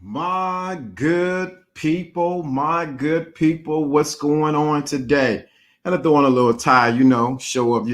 My good people, what's going on today? Had to throw on a little tie, show up,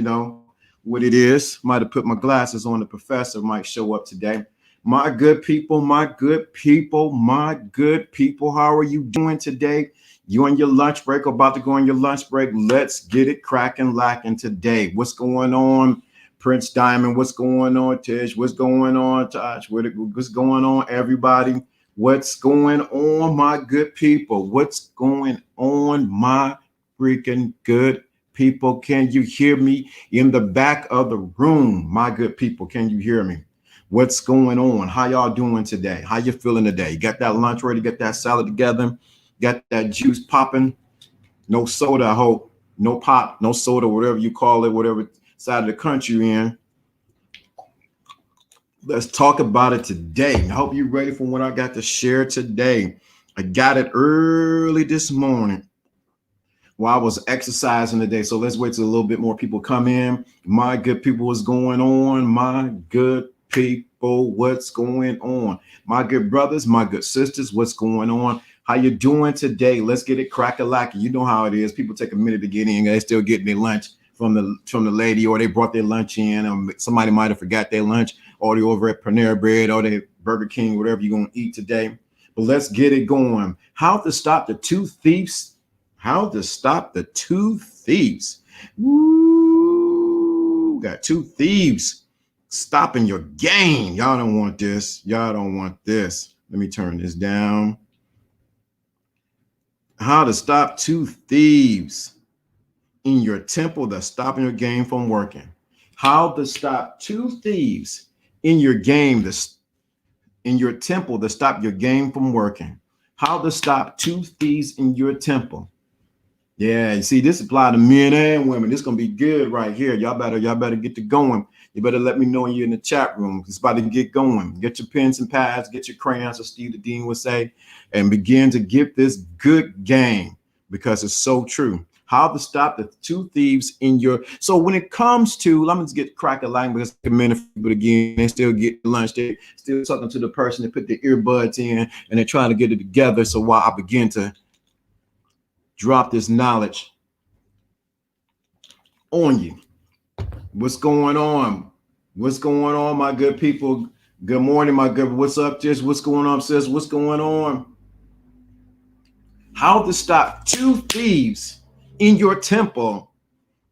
what it is. Might have put my glasses on. The professor might show up today. My good people, my good people, my good people, how are you doing today? You on your lunch break, about to go on your lunch break. Let's get it cracking, lacking today. What's going on, Prince Diamond? What's going on, Tish? What's going on, Tosh? What's going on, everybody? What's going on, my good people? What's going on, my freaking good people? Can you hear me in the back of the room? My good people, can you hear me? What's going on? How y'all doing today? How you feeling today? You got that lunch ready? Got that salad together? Got that juice popping? No soda, I hope. No pop, no soda, whatever you call it, whatever side of the country you're in. Let's talk about it today. I hope you're ready for what I got to share today. I got it early this morning while I was exercising today. So let's wait till a little bit more people come in. My good people, what's going on? My good people, what's going on? My good brothers, my good sisters, what's going on? How you doing today? Let's get it crack-a-lacky. You know how it is. People take a minute to get in. They still getting their lunch from the lady, or they brought their lunch in. Somebody might have forgot their lunch, or they over at Panera Bread, or they Burger King, whatever you're gonna eat today. But let's get it going. How to stop the two thieves? How to stop the two thieves? Woo! Got two thieves stopping your game. Y'all don't want this. Y'all don't want this. Let me turn this down. How to stop two thieves in your temple that's stopping your game from working. How to stop two thieves in your game that's in your temple to stop your game from working. How to stop two thieves in your temple. Yeah, you see, this apply to men and women. This gonna be good right here. Y'all better get to going. You better let me know when you're in the chat room. It's about to get going. Get your pens and pads, get your crayons, as Steve the Dean would say, and begin to get this good game, because it's so true. How to stop the two thieves in your. So when it comes to, let me just get crack a line, because a minute, but again, they still get lunch. They still talking to the person that put the earbuds in, and they're trying to get it together. So while I begin to drop this knowledge on you. What's going on? What's going on, my good people? Good morning, my good. What's up, Jess? What's going on, sis? What's going on? How to stop two thieves in your temple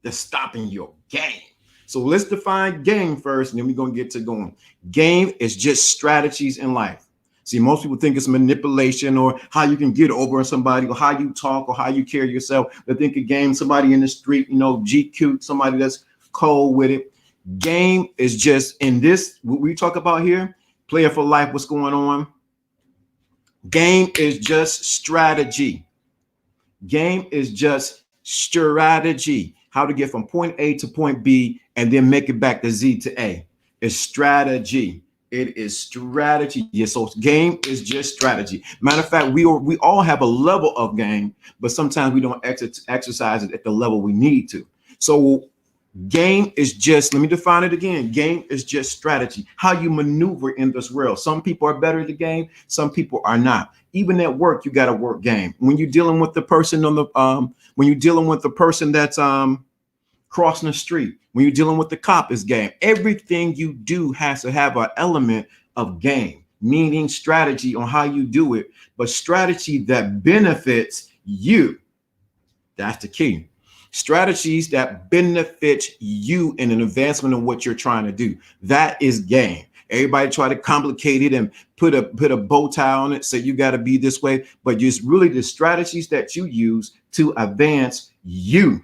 that's stopping your game. So let's define game first, and then we're going to get to going. Game is just strategies in life. See, most people think it's manipulation, or how you can get over on somebody, or how you talk, or how you carry yourself. They think a game, somebody in the street, GQ, somebody that's cold with it. Game is just, in this, what we talk about here, player for life, what's going on? Game is just strategy. Game is just strategy. How to get from point A to point B and then make it back to Z to A. It's strategy. It is strategy. Yes, so game is just strategy. Matter of fact, we all have a level of game, but sometimes we don't exercise it at the level we need to. So game is just, let me define it again. Game is just strategy, how you maneuver in this world. Some people are better at the game, some people are not. Even at work, you got to work game. When you're dealing with the person on the when you're dealing with the person that's crossing the street, when you're dealing with the cop, is game. Everything you do has to have an element of game, meaning strategy on how you do it, but strategy that benefits you. That's the key. Strategies that benefit you in an advancement of what you're trying to do. That is game. Everybody try to complicate it and put a bow tie on it, say you got to be this way, but just really the strategies that you use to advance you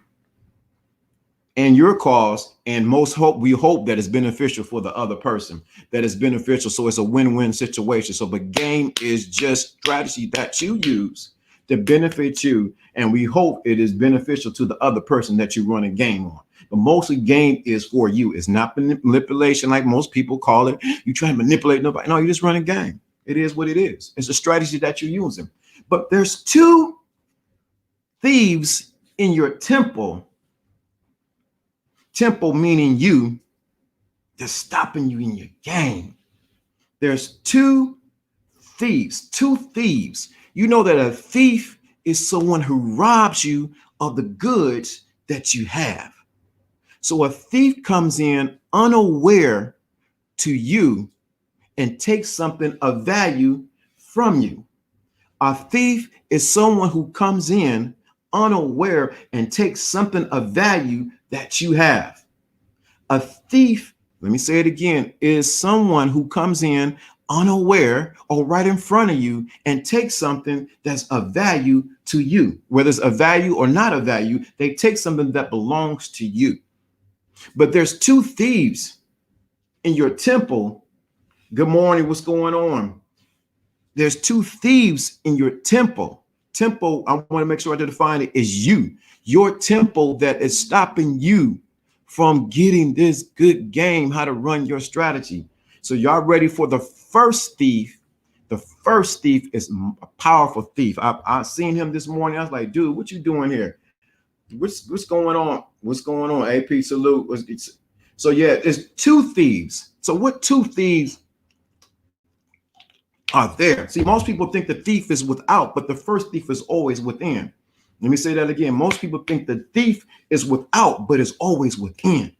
and your cause, and we hope that it's beneficial for the other person, that it's beneficial, so it's a win-win situation. So the game is just strategy that you use to benefit you, and we hope it is beneficial to the other person that you run a game on. But mostly game is for you. It's not manipulation like most people call it. You try to manipulate nobody. No, you just run a game. It is what it is. It's a strategy that you're using. But there's two thieves in your temple. Temple meaning you, that's stopping you in your game. There's two thieves, two thieves. You know that a thief is someone who robs you of the goods that you have. So a thief comes in unaware to you and takes something of value from you. A thief is someone who comes in unaware and takes something of value that you have. A thief, let me say it again, is someone who comes in unaware or right in front of you and takes something that's of value to you. Whether it's a value or not a value, they take something that belongs to you. But there's two thieves in your temple. Good morning, what's going on? There's two thieves in your temple. Temple, I want to make sure I define it, is you. Your temple that is stopping you from getting this good game, how to run your strategy. So y'all ready for the first thief? The first thief is a powerful thief. I seen him this morning. I was like, dude, what you doing here? What's going on? What's going on? AP salute. So yeah, it's two thieves. So what two thieves are there? See, most people think the thief is without, but the first thief is always within. Let me say that again. Most people think the thief is without, but it's always within.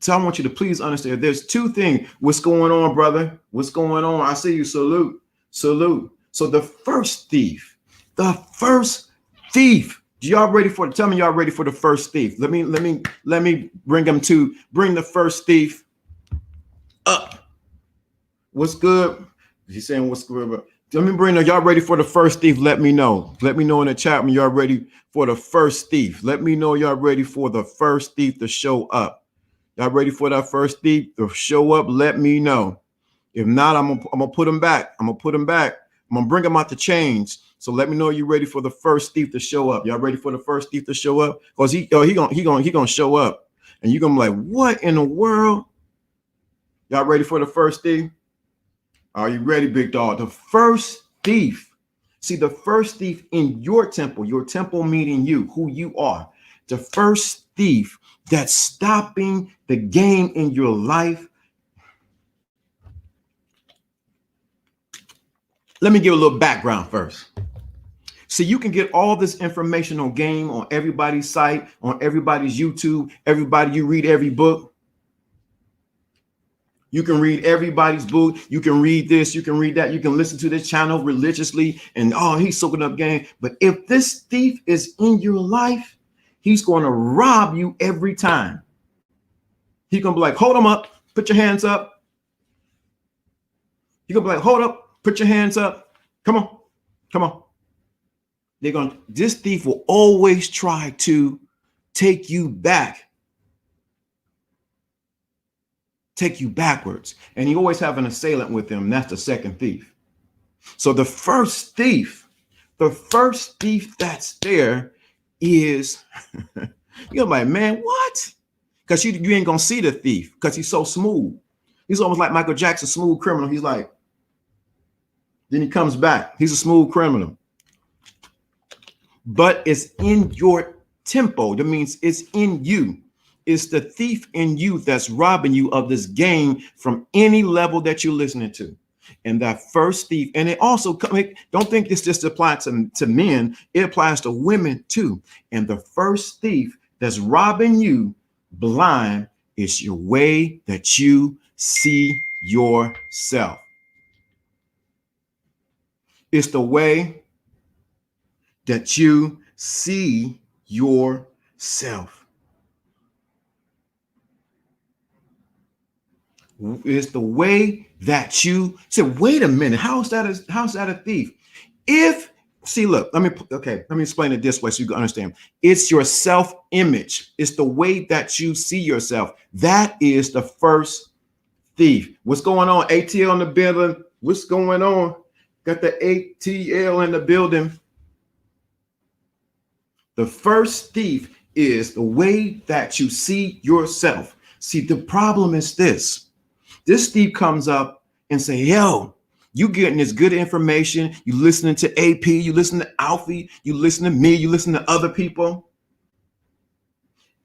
So I want you to please understand there's two things. What's going on, brother? What's going on? I see you. Salute. Salute. So the first thief, y'all ready for it? Tell me y'all ready for the first thief. Let me bring the first thief up. What's good? He's saying what's good. Let me bring y'all ready for the first thief. Let me know. Let me know in the chat when y'all ready for the first thief. Let me know y'all ready for the first thief to show up. Y'all ready for that first thief to show up? Let me know. If not, I'm gonna put him back. I'm gonna bring him out the chains. So let me know you ready for the first thief to show up. Y'all ready for the first thief to show up? Because he gonna show up, and you're gonna be like, what in the world? Y'all ready for the first thief? Are you ready, big dog? The first thief. See, the first thief in your temple meaning you, who you are. The first thief that's stopping the game in your life. Let me give a little background first. So you can get all this information on game on everybody's site, on everybody's YouTube, you read every book. You can read everybody's book. You can read this. You can read that. You can listen to this channel religiously. And he's soaking up game. But if this thief is in your life, he's going to rob you every time. He's going to be like, hold them up. Put your hands up. He's going to be like, hold up. Put your hands up. Come on. Come on. This thief will always try to take you back. Take you backwards. And you always have an assailant with him. That's the second thief. So the first thief that's there is, you're like, man, what? Because you ain't going to see the thief because he's so smooth. He's almost like Michael Jackson, smooth criminal. He's like, then he comes back. He's a smooth criminal. But it's in your tempo. That means it's in you. It's the thief in you that's robbing you of this game from any level that you're listening to. And that first thief, and it also, don't think this just applies to men, it applies to women too. And the first thief that's robbing you blind is your way that you see yourself. It's the way that you see yourself. It's the way that you say, wait a minute, how's that a thief? Look, let me explain it this way so you can understand. It's your self-image. It's the way that you see yourself. That is the first thief. What's going on? ATL in the building. What's going on? Got the ATL in the building. The first thief is the way that you see yourself. See, the problem is this. This thief comes up and say, yo, you getting this good information. You listening to AP, you listen to Alfie, you listen to me, you listen to other people.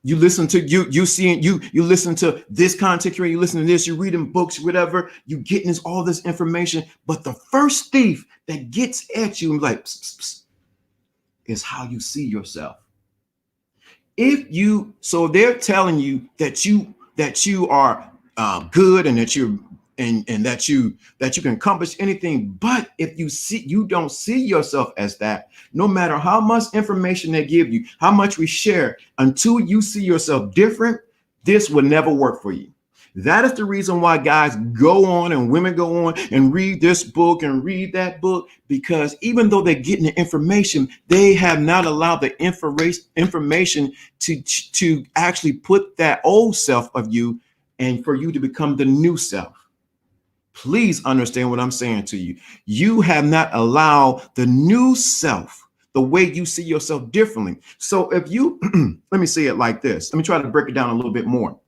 You listen to you listen to this content creator, you listen to this, you're reading books, whatever, you getting this all this information. But the first thief that gets at you and like psst, psst, psst, is how you see yourself. If you so they're telling you that you are good and that you're and that you can accomplish anything. But if you don't see yourself as that, no matter how much information they give you, how much we share, until you see yourself different, this will never work for you. That is the reason why guys go on and women go on and read this book and read that book, because even though they're getting the information, they have not allowed the information to actually put that old self of you and for you to become the new self. Please understand what I'm saying to you. You have not allowed the new self, the way you see yourself differently. So if you, let me say it like this. Let me try to break it down a little bit more.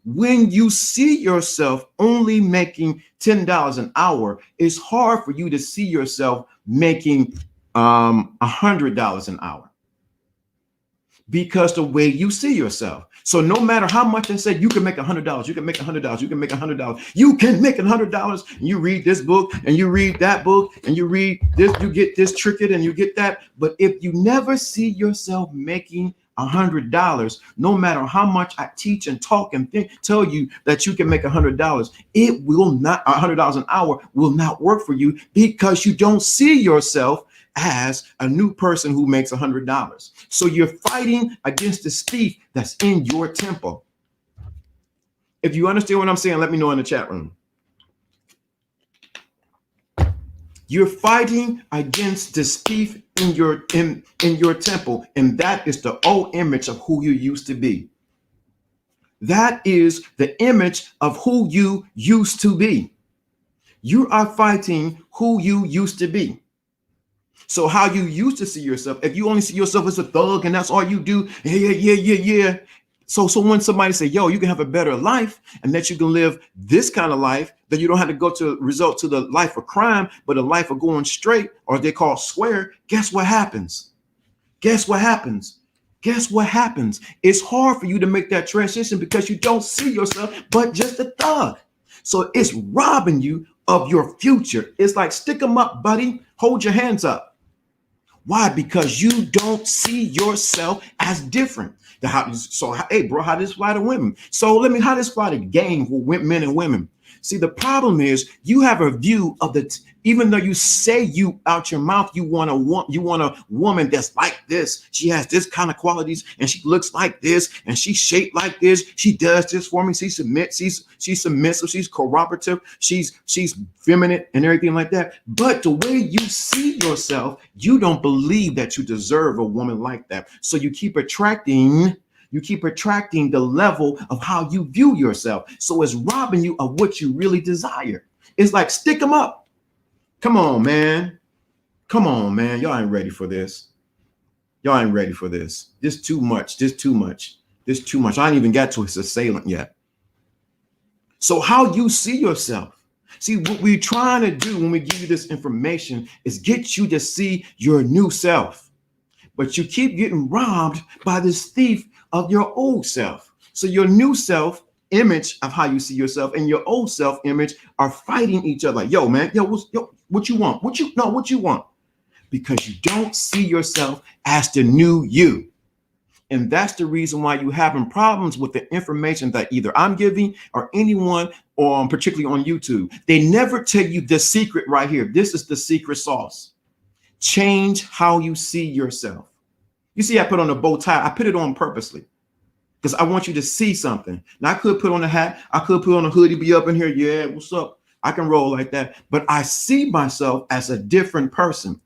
When you see yourself only making $10 an hour, it's hard for you to see yourself making $100 an hour, because the way you see yourself. So no matter how much I said, you can make $100, you can make $100, you can make $100, you can make $100. And you read this book and you read that book and you read this, you get this trinket and you get that. But if you never see yourself making $100, no matter how much I teach and talk and tell you that you can make $100, it will not, $100 an hour will not work for you, because you don't see yourself as a new person who makes $100. So you're fighting against the thief that's in your temple. If you understand what I'm saying, let me know in the chat room. You're fighting against this thief in your temple, and that is the old image of who you used to be. That is the image of who you used to be. You are fighting who you used to be. So how you used to see yourself, if you only see yourself as a thug and that's all you do, yeah. So when somebody say, yo, you can have a better life and that you can live this kind of life, that you don't have to go to result to the life of crime, but a life of going straight, or they call square, guess what happens? Guess what happens? Guess what happens? It's hard for you to make that transition because you don't see yourself but just a thug. So it's robbing you of your future. It's like, stick them up, buddy. Hold your hands up. Why? Because you don't see yourself as different. So, hey, bro, how does this fly to women? So how does this fly to game with men and women? See, the problem is you have a view of even though you say you out your mouth, you want a woman that's like this. She has this kind of qualities and she looks like this and she's shaped like this. She does this for me. She's submissive. She's cooperative. She's feminine and everything like that. But the way you see yourself, you don't believe that you deserve a woman like that. So you keep attracting the level of how you view yourself. So it's robbing you of what you really desire. It's like, stick them up. Come on, man. Y'all ain't ready for this. This too much. I ain't even got to his assailant yet. So how you see yourself. See, what we're trying to do when we give you this information is get you to see your new self. But you keep getting robbed by this thief of your old self. So your new self image of how you see yourself and your old self image are fighting each other. Like, yo, man, what you want? What you want? Because you don't see yourself as the new you. And that's the reason why you're having problems with the information that either I'm giving or anyone, or particularly on YouTube. They never tell you the secret right here. This is the secret sauce. Change how you see yourself. You see, I put on a bow tie. I put it on purposely because I want you to see something. Now, I could put on a hat. I could put on a hoodie, be up in here. Yeah, what's up? I can roll like that. But I see myself as a different person.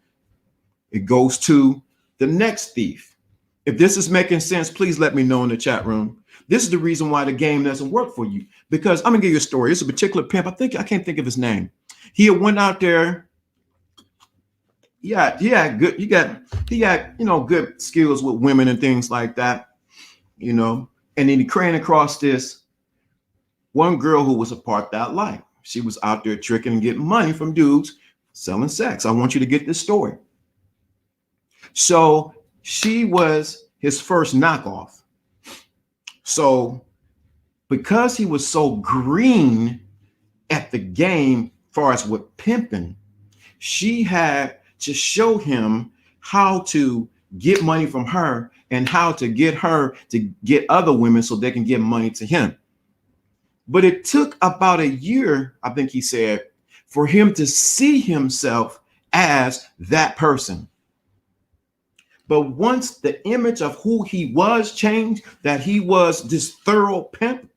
It goes to the next thief. If this is making sense, please let me know in the chat room. This is the reason why the game doesn't work for you. Because I'm going to give you a story. It's a particular pimp. I can't think of his name. He went out there. Yeah, he had good skills with women and things like that, and then he ran across this one girl who was a part of that life. She was out there tricking and getting money from dudes selling sex. I want you to get this story. So she was his first knockoff. So because he was so green at the game, far as with pimping, she had to show him how to get money from her and how to get her to get other women so they can give money to him. But it took about a year, I think he said, for him to see himself as that person. But once the image of who he was changed, that he was this thorough pimp,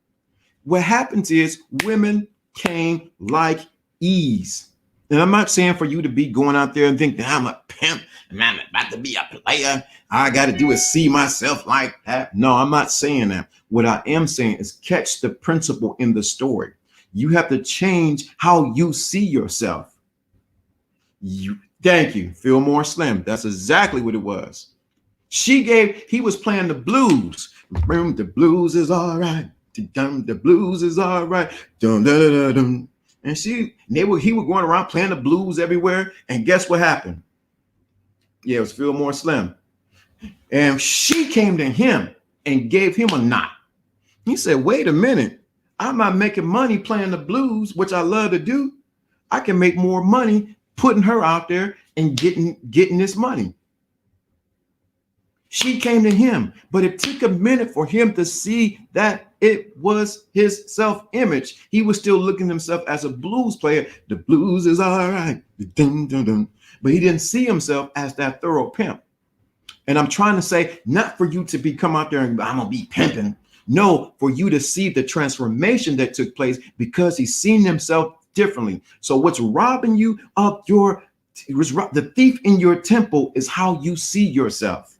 what happens is women came like ease. And I'm not saying for you to be going out there and think that I'm a pimp and I'm about to be a player. All I got to do is see myself like that. No, I'm not saying that. What I am saying is catch the principle in the story. You have to change how you see yourself. Thank you. Feel more slim. That's exactly what it was. He was playing the blues. The blues is all right. The blues is all right. Dum, da, da, da, dum. And he was going around playing the blues everywhere. And guess what happened? Yeah, it was Feel More Slim. And she came to him and gave him a knot. He said, wait a minute. I'm not making money playing the blues, which I love to do. I can make more money putting her out there and getting this money. She came to him, but it took a minute for him to see that it was his self-image. He was still looking at himself as a blues player. The blues is all right. Dun, dun, dun. But he didn't see himself as that thorough pimp. And I'm trying to say, not for you to come out there and I'm going to be pimping. No, for you to see the transformation that took place because he's seen himself differently. So what's robbing you of the thief in your temple is how you see yourself.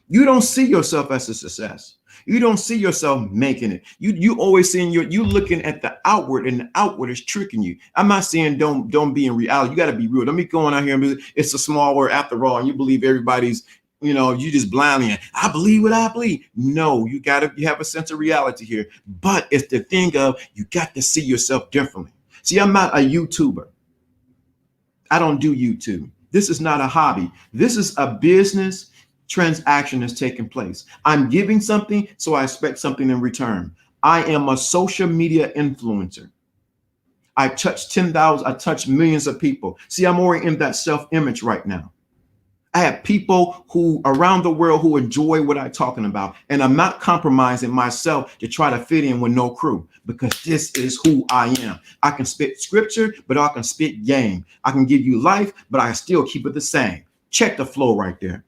You don't see yourself as a success. You don't see yourself making it. You always seeing you looking at the outward, and the outward is tricking you. I'm not saying don't be in reality. You got to be real. Don't be going out here and it's a small word after all, and you believe everybody's, you just blindly. I believe what I believe. No, you have a sense of reality here. But it's the thing of you got to see yourself differently. See, I'm not a YouTuber. I don't do YouTube. This is not a hobby. This is a business transaction is taking place. I'm giving something, so I expect something in return. I am a social media influencer. I touch 10,000, I touch millions of people. See, I'm already in that self-image right now. I have people who around the world who enjoy what I'm talking about. And I'm not compromising myself to try to fit in with no crew because this is who I am. I can spit scripture, but I can spit game. I can give you life, but I still keep it the same. Check the flow right there.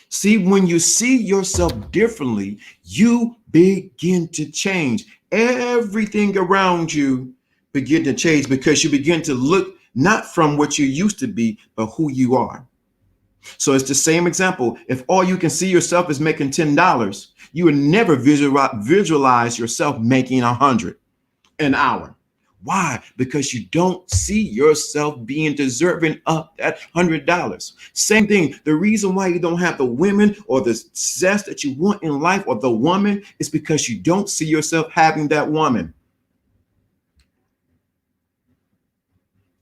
See, when you see yourself differently, you begin to change. Everything around you begin to change because you begin to look not from what you used to be, but who you are. So it's the same example. If all you can see yourself is making $10, you would never visualize yourself making 100 an hour. Why? Because you don't see yourself being deserving of that $100. Same thing. The reason why you don't have the women or the success that you want in life or the woman is because you don't see yourself having that woman.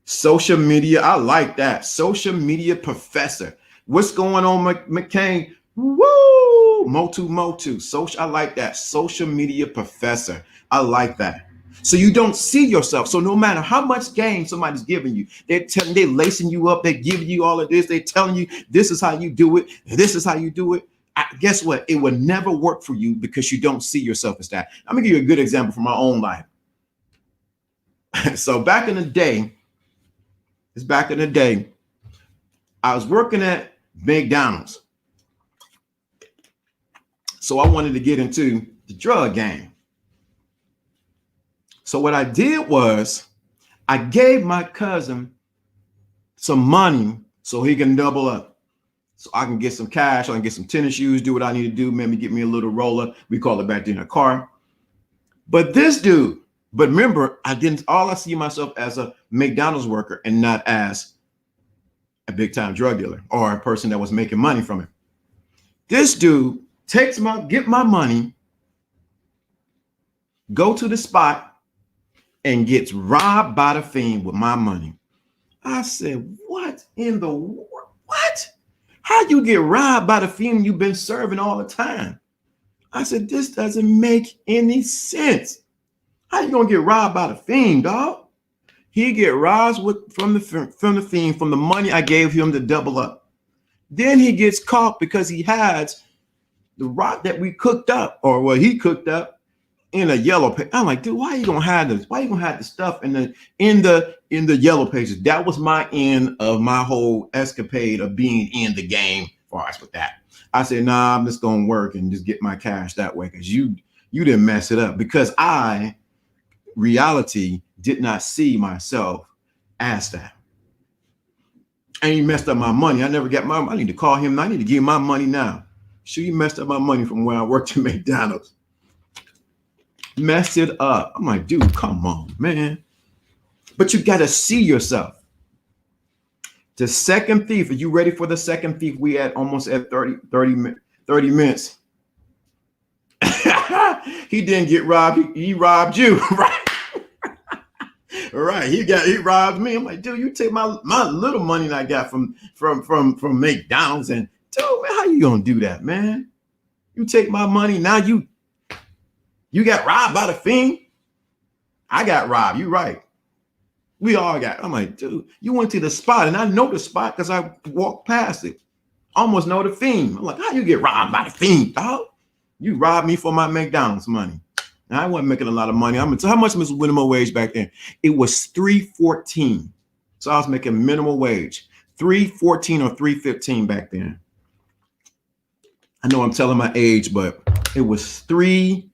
Social media. I like that. Social media professor. What's going on, McCain? Woo! Motu. Social. I like that. Social media professor. I like that. So you don't see yourself. So no matter how much game somebody's giving you, they're lacing you up. They're giving you all of this. They're telling you this is how you do it. This is how you do it. Guess what? It will never work for you because you don't see yourself as that. I'm gonna give you a good example from my own life. So back in the day, I was working at McDonald's. So I wanted to get into the drug game. So what I did was I gave my cousin some money so he can double up. So I can get some cash, I can get some tennis shoes, do what I need to do, maybe get me a little roller. We call it back then a car. But this dude, but remember, all I see myself as a McDonald's worker and not as a big time drug dealer or a person that was making money from it. This dude get my money, go to the spot, and gets robbed by the fiend with my money. I said, what in the world? What? How you get robbed by the fiend you've been serving all the time? I said, this doesn't make any sense. How you gonna get robbed by the fiend, dog? He get robbed from the fiend, from the money I gave him to double up. Then he gets caught because he hides the rock that we cooked up, or what he cooked up, in a yellow page. I'm like, dude, why are you gonna hide this? Why are you gonna hide the stuff in the yellow pages? That was my end of my whole escapade of being in the game for us with that. I said, nah, I'm just gonna work and just get my cash that way, because you didn't mess it up, because I reality did not see myself as that. And he messed up my money. I never got my money. I need to call him. I need to give him my money now. Sure, you messed up my money from when I worked at McDonald's. Messed it up. I'm like, dude, come on, man. But you got to see yourself. The second thief, are you ready for the second thief? We at almost at 30 minutes. He didn't get robbed. He robbed you, right? Right. He robbed me. I'm like, dude, you take my little money that I got from McDonald's, and dude, man, how you gonna do that, man? You take my money, now you got robbed by the fiend. I got robbed. You right. We all got. I'm like, dude, you went to the spot, and I know the spot because I walked past it. Almost know the fiend. I'm like, how you get robbed by the fiend, dog? You robbed me for my McDonald's money. Now, I wasn't making a lot of money. I'm gonna tell how much was minimum wage back then. It was $3.14. So I was making minimum wage, $3.14 or $3.15 back then. I know I'm telling my age, but it was $3.14,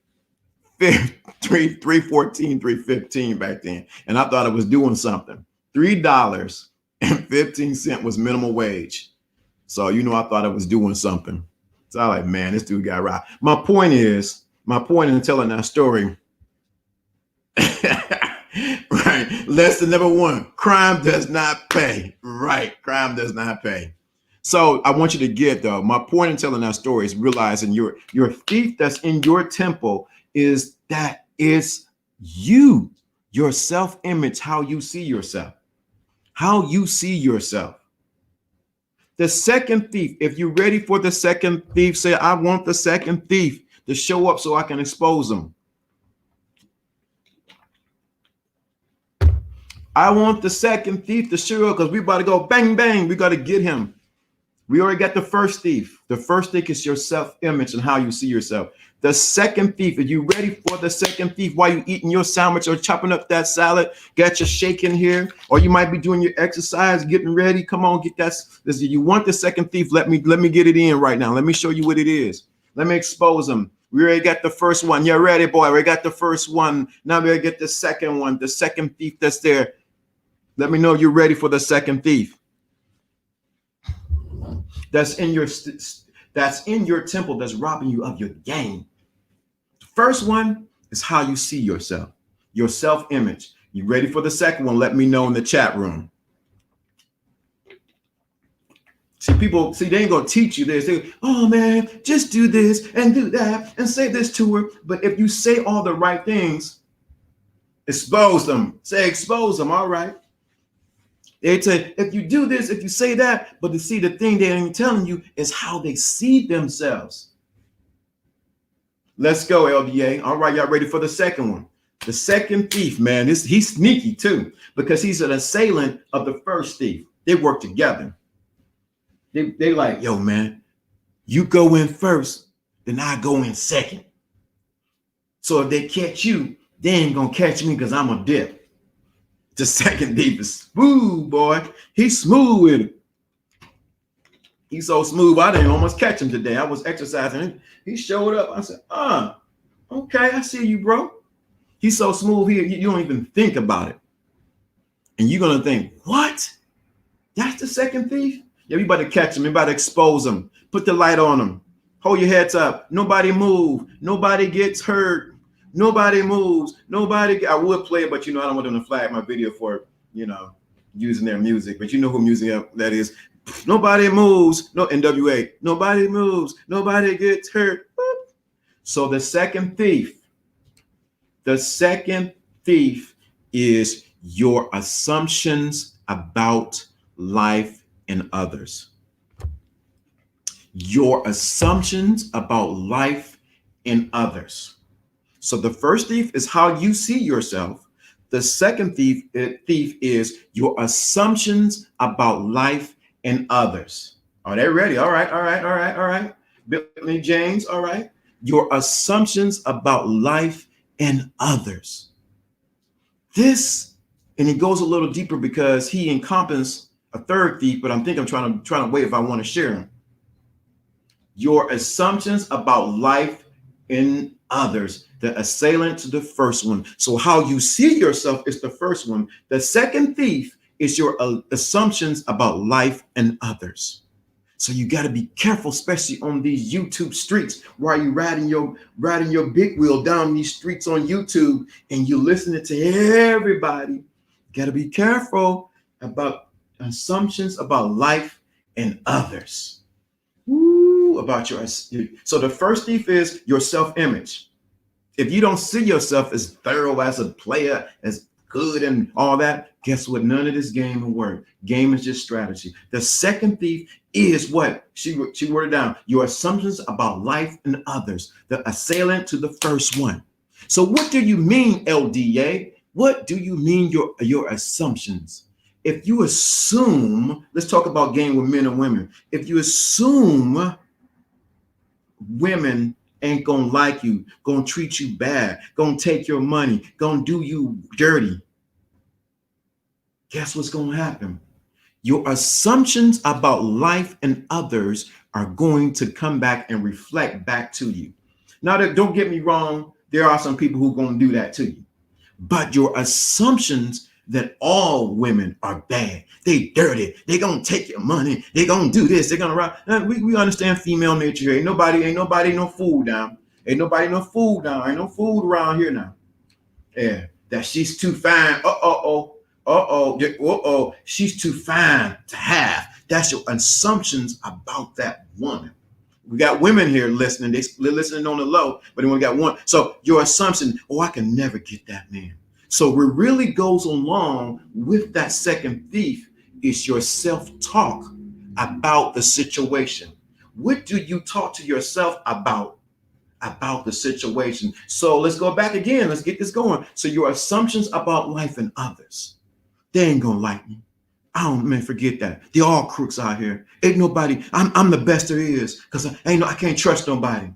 $3.15 back then. And I thought I was doing something. $3.15 was minimum wage. So, I thought I was doing something. So I was like, man, this dude got robbed. My point in telling that story, right? Lesson number one, crime does not pay. Right. Crime does not pay. So I want you to get, though, my point in telling that story is realizing your thief that's in your temple is that it's you, your self-image, how you see yourself, how you see yourself. The second thief, if you're ready for the second thief, say, I want the second thief to show up so I can expose them. I want the second thief to show up because we about to go bang, bang. We got to get him. We already got the first thief. The first thief is your self-image and how you see yourself. The second thief, are you ready for the second thief while you eating your sandwich or chopping up that salad? Got your shake in here, or you might be doing your exercise, getting ready. Come on, get that. You want the second thief? Let me get it in right now. Let me show you what it is. Let me expose them. We already got the first one. You're ready, boy. We got the first one. Now we gotta get the second one, the second thief that's there. Let me know you're ready for the second thief. That's in your temple, that's robbing you of your gain. The first one is how you see yourself, your self-image. You ready for the second one? Let me know in the chat room. See, they ain't gonna teach you this. They, oh man, just do this and do that and say this to her. But if you say all the right things, expose them. Say expose them. All right. They say, if you do this, if you say that, but to see the thing they ain't telling you is how they see themselves. Let's go, LDA. All right, y'all ready for the second one? The second thief, man, he's sneaky too, because he's an assailant of the first thief. They work together. They like, yo, man, you go in first, then I go in second. So if they catch you, they ain't gonna catch me because I'm a dip. The second thief is smooth, boy. He's smooth with it. He's so smooth, I didn't almost catch him today. I was exercising. He showed up. I said, okay, I see you, bro. He's so smooth here, you don't even think about it. And you're going to think, what? That's the second thief? Yeah, we better catch him. We better expose him. Put the light on him. Hold your heads up. Nobody move. Nobody gets hurt. Nobody moves. I would play it, but I don't want them to flag my video for, using their music. But you know who music that is. Nobody moves. No, NWA. Nobody moves. Nobody gets hurt. So the second thief is your assumptions about life and others. Your assumptions about life and others. So the first thief is how you see yourself. The second thief is your assumptions about life and others. Are they ready? All right, all right, all right, all right. Billy James, all right. Your assumptions about life and others. This, and he goes a little deeper because he encompasses a third thief, but I'm trying to wait if I want to share him. Your assumptions about life in others, the assailant to the first one. So how you see yourself is the first one. The second thief is your assumptions about life and others. So you got to be careful, especially on these YouTube streets, while you riding your big wheel down these streets on YouTube, and you're listening to everybody. You got to be careful about assumptions about life and others. Woo, about your. So the first thief is your self-image. If you don't see yourself as thorough as a player, as good and all that, guess what? None of this game will work. Game is just strategy. The second thief is what? She wrote it down. Your assumptions about life and others. The assailant to the first one. So what do you mean, LDA? What do you mean your assumptions? If you assume, let's talk about game with men and women. If you assume women ain't gonna like you, gonna treat you bad, gonna take your money, gonna do you dirty, guess what's gonna happen? Your assumptions about life and others are going to come back and reflect back to you. Now, don't get me wrong, there are some people who are gonna do that to you, but your assumptions that all women are bad, they dirty, they gonna take your money, they gonna do this, they're gonna rob. We understand female nature here. Ain't nobody no fool down. Ain't nobody no fool down. Ain't no fool around here now. Yeah, that she's too fine. She's too fine to have. That's your assumptions about that woman. We got women here listening. They're listening on the low, but then we got one. So your assumption, oh, I can never get that man. So what really goes along with that second thief is your self-talk about the situation. What do you talk to yourself about the situation? So let's go back again. Let's get this going. So your assumptions about life and others. They ain't gonna like me. I don't, man, forget that. They all crooks out here. Ain't nobody. I'm the best there is because I can't trust nobody.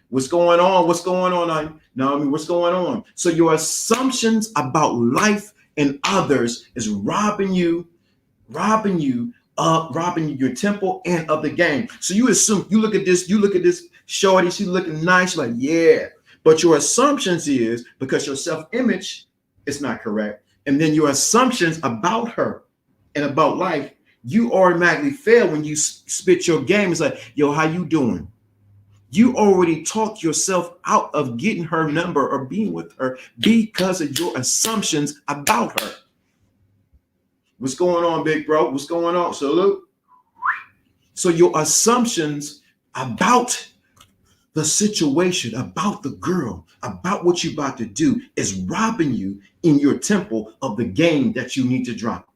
What's going on? What's going on? What's going on? So your assumptions about life and others is robbing you your temple and of the game. So you assume, you look at this shorty, she's looking nice, like, yeah. But your assumptions is because your self-image is not correct. And then your assumptions about her and about life, you automatically fail when you spit your game. It's like, yo, how you doing? You already talked yourself out of getting her number or being with her because of your assumptions about her. What's going on, big bro? What's going on? Salute. So your assumptions about the situation, about the girl, about what you're about to do is robbing you in your temple of the game that you need to drop.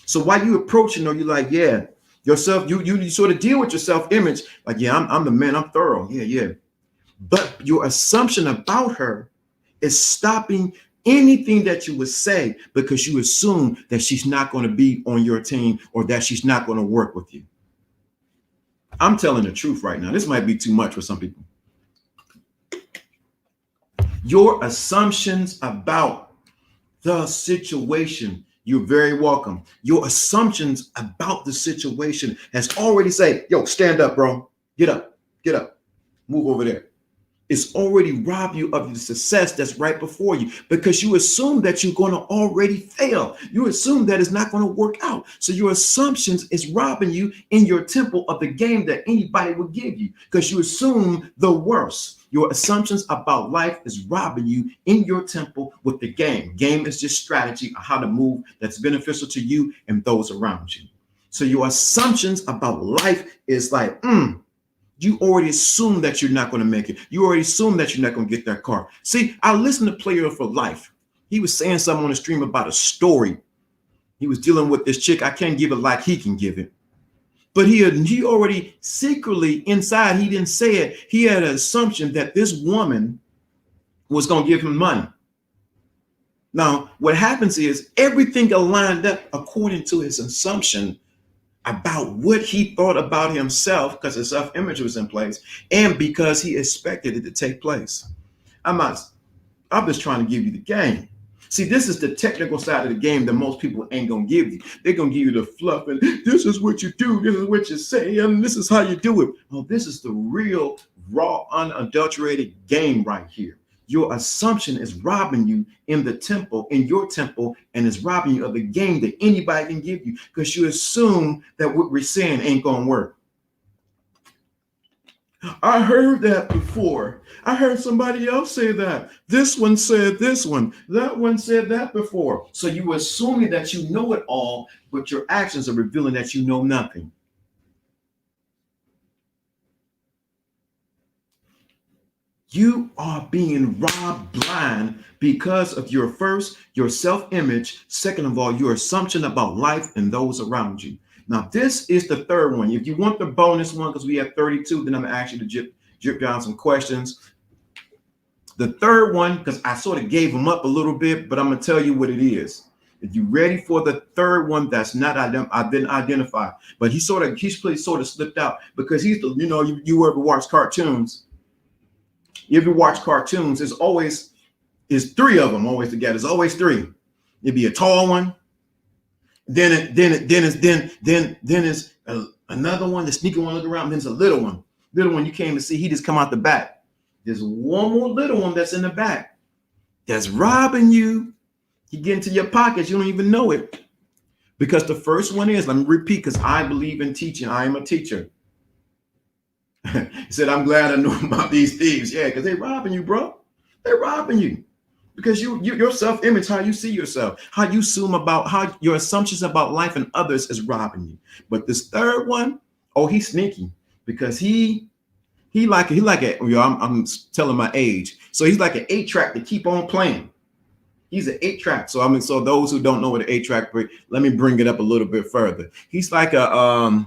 So while you approaching her, you're like, yeah, yourself, you sort of deal with your self-image, like, yeah, I'm the man, I'm thorough. Yeah. But your assumption about her is stopping anything that you would say because you assume that she's not going to be on your team or that she's not going to work with you. I'm telling the truth right now. This might be too much for some people. Your assumptions about the situation, you're very welcome. Your assumptions about the situation has already said, yo, stand up, bro. Get up, move over there. It's already robbed you of the success that's right before you because you assume that you're going to already fail. You assume that it's not going to work out. So your assumptions is robbing you in your temple of the game that anybody would give you because you assume the worst. Your assumptions about life is robbing you in your temple with the game. Game is just strategy on how to move that's beneficial to you and those around you. So your assumptions about life is like, you already assume that you're not going to make it. You already assume that you're not going to get that car. See, I listened to Player for Life. He was saying something on the stream about a story. He was dealing with this chick. I can't give it like he can give it. But he already secretly inside, he didn't say it. He had an assumption that this woman was going to give him money. Now, what happens is everything aligned up according to his assumption about what he thought about himself, because his self-image was in place, and because he expected it to take place. I'm not, I'm just trying to give you the game. See, this is the technical side of the game that most people ain't gonna give you. They're gonna give you the fluff and this is what you do, this is what you say, and this is how you do it. Well, this is the real, raw, unadulterated game right here. Your assumption is robbing you in the temple, in your temple, and is robbing you of the game that anybody can give you because you assume that what we're saying ain't gonna work. I heard that before. I heard somebody else say that. This one said this one. That one said that before. So you assuming that you know it all, but your actions are revealing that you know nothing. You are being robbed blind because of your self-image. Second of all, your assumption about life and those around you. Now, this is the third one. If you want the bonus one, because we have 32, then I'm going to ask you to drip down some questions. The third one, because I sort of gave them up a little bit, but I'm going to tell you what it is. If you're ready for the third one, that's not I've been identified, but he's sort of slipped out because he's the, you ever watch cartoons? You ever watch cartoons? It's three of them always together. It's always three. It'd be a tall one. Then it's another one, the sneaky one, look around. Then there's a little one. Little one you came to see, he just come out the back. There's one more little one that's in the back that's robbing you. He get into your pockets, you don't even know it. Because the first one is, let me repeat, because I believe in teaching. I am a teacher. He said, I'm glad I know about these thieves. Yeah, because they're robbing you, bro. They're robbing you. Because your self-image, how you see yourself, how you assume about how your assumptions about life and others is robbing you. But this third one, oh, he's sneaky because I'm telling my age. So he's like an 8-track to keep on playing. He's an 8-track. So those who don't know what an 8-track, let me bring it up a little bit further. He's like a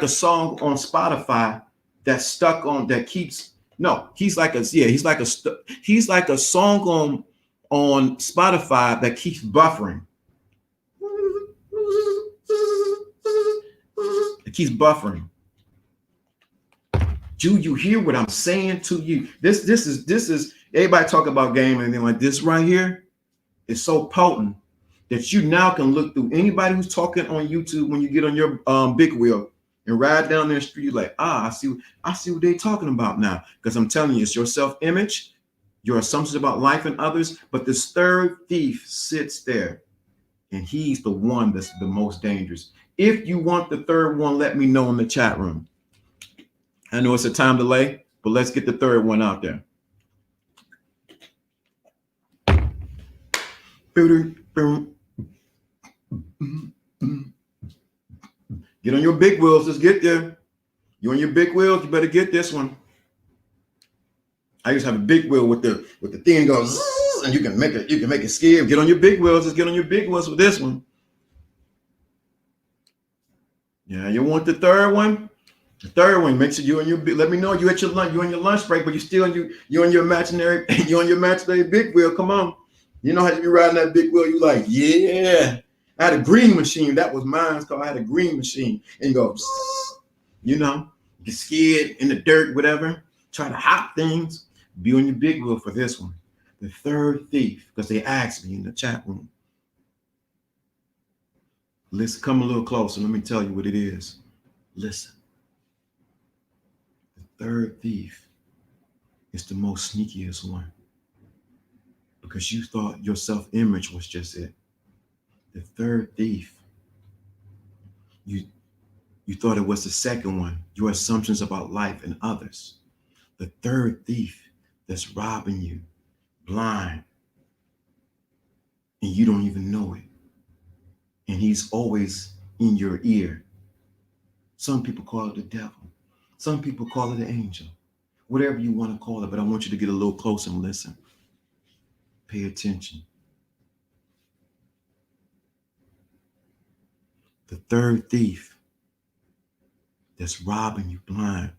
song on Spotify that's stuck on that keeps. No, he's like a song on Spotify that keeps buffering. It keeps buffering. Do you hear what I'm saying to you? This is everybody talk about game and anything like this right here is so potent that you now can look through anybody who's talking on YouTube when you get on your big wheel and ride down their street. You're like, I see what they're talking about now. Because I'm telling you, it's your self-image, your assumptions about life and others. But this third thief sits there, and he's the one that's the most dangerous. If you want the third one, let me know in the chat room. I know it's a time delay, but let's get the third one out there. Get on your big wheels. Let's get there. You on your big wheels, you better get this one. I used to have a big wheel with the thing goes, and you can make it scare. Get on your big wheels. Let's get on your big wheels with this one. Yeah, you want the third one? The third one, make sure you on your let me know you at your lunch, you on your lunch break, but you on your imaginary big wheel. Come on. You know how you be riding that big wheel, you like, yeah. I had a green machine. That was mine's car. I had a green machine. And you go, you get scared in the dirt, whatever. Try to hop things. Be on your big wheel for this one. The third thief, because they asked me in the chat room. Let's come a little closer. Let me tell you what it is. Listen. The third thief is the most sneakiest one. Because you thought your self-image was just it. The third thief, you thought it was the second one, your assumptions about life and others. The third thief that's robbing you blind, and you don't even know it. And he's always in your ear. Some people call it the devil. Some people call it an angel. Whatever you want to call it, but I want you to get a little closer and listen. Pay attention. The third thief that's robbing you blind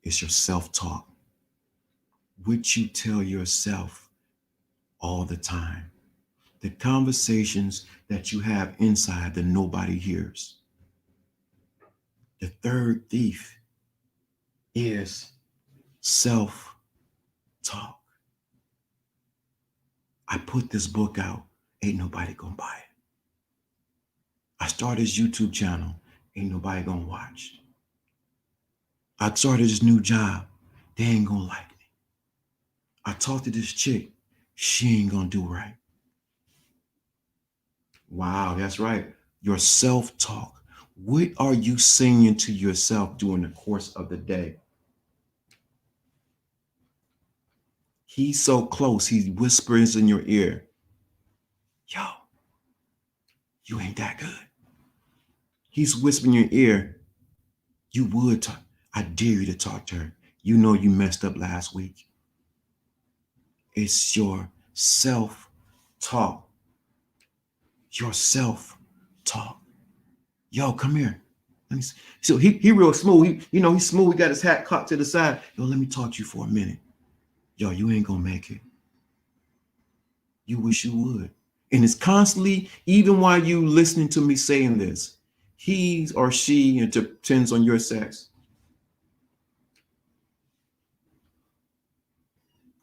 is your self-talk, which you tell yourself all the time. The conversations that you have inside that nobody hears. The third thief is self-talk. I put this book out, ain't nobody gonna buy it. I started this YouTube channel, ain't nobody gonna watch. I started this new job, they ain't gonna like me. I talked to this chick, she ain't gonna do right. Wow, that's right. Your self-talk. What are you saying to yourself during the course of the day? He's so close, he whispers in your ear, yo, you ain't that good. He's whispering in your ear, you would talk. I dare you to talk to her. You know you messed up last week. It's your self-talk. Your self-talk. Yo, come here. Let me see. So he real smooth. He's smooth. He got his hat cocked to the side. Yo, let me talk to you for a minute. Yo, you ain't gonna make it. You wish you would. And it's constantly, even while you listening to me saying this, he or she, it depends on your sex.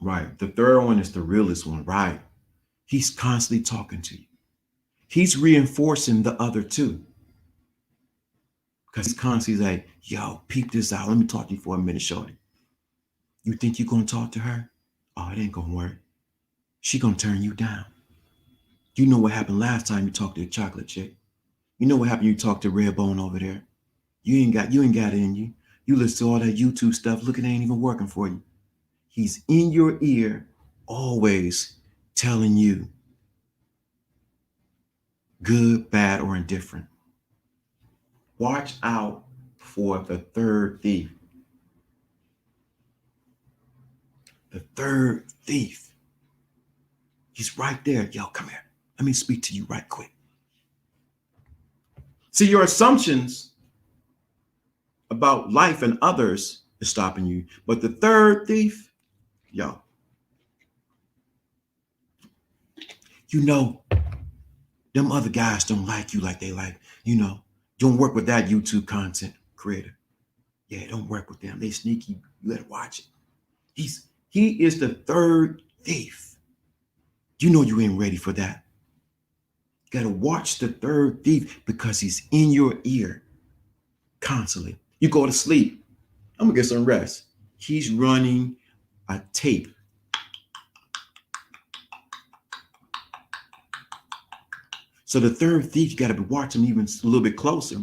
Right. The third one is the realest one. Right. He's constantly talking to you. He's reinforcing the other two. Because he's constantly like, yo, peep this out. Let me talk to you for a minute, shorty. You think you're going to talk to her? Oh, it ain't going to work. She going to turn you down. You know what happened last time you talked to the chocolate chick. You know what happened you talked to Redbone over there. You ain't got it in you. You listen to all that YouTube stuff. Look, it ain't even working for you. He's in your ear, always telling you good, bad, or indifferent. Watch out for the third thief. The third thief. He's right there. Yo, come here. Let me speak to you right quick. See, your assumptions about life and others is stopping you. But the third thief, yo, you know, them other guys don't like you like they like, don't work with that YouTube content creator. Yeah, don't work with them. They sneaky. You gotta watch it. He is the third thief. You know you ain't ready for that. You gotta watch the third thief because he's in your ear constantly. You go to sleep. I'm gonna get some rest. He's running a tape. So the third thief, you gotta be watching even a little bit closer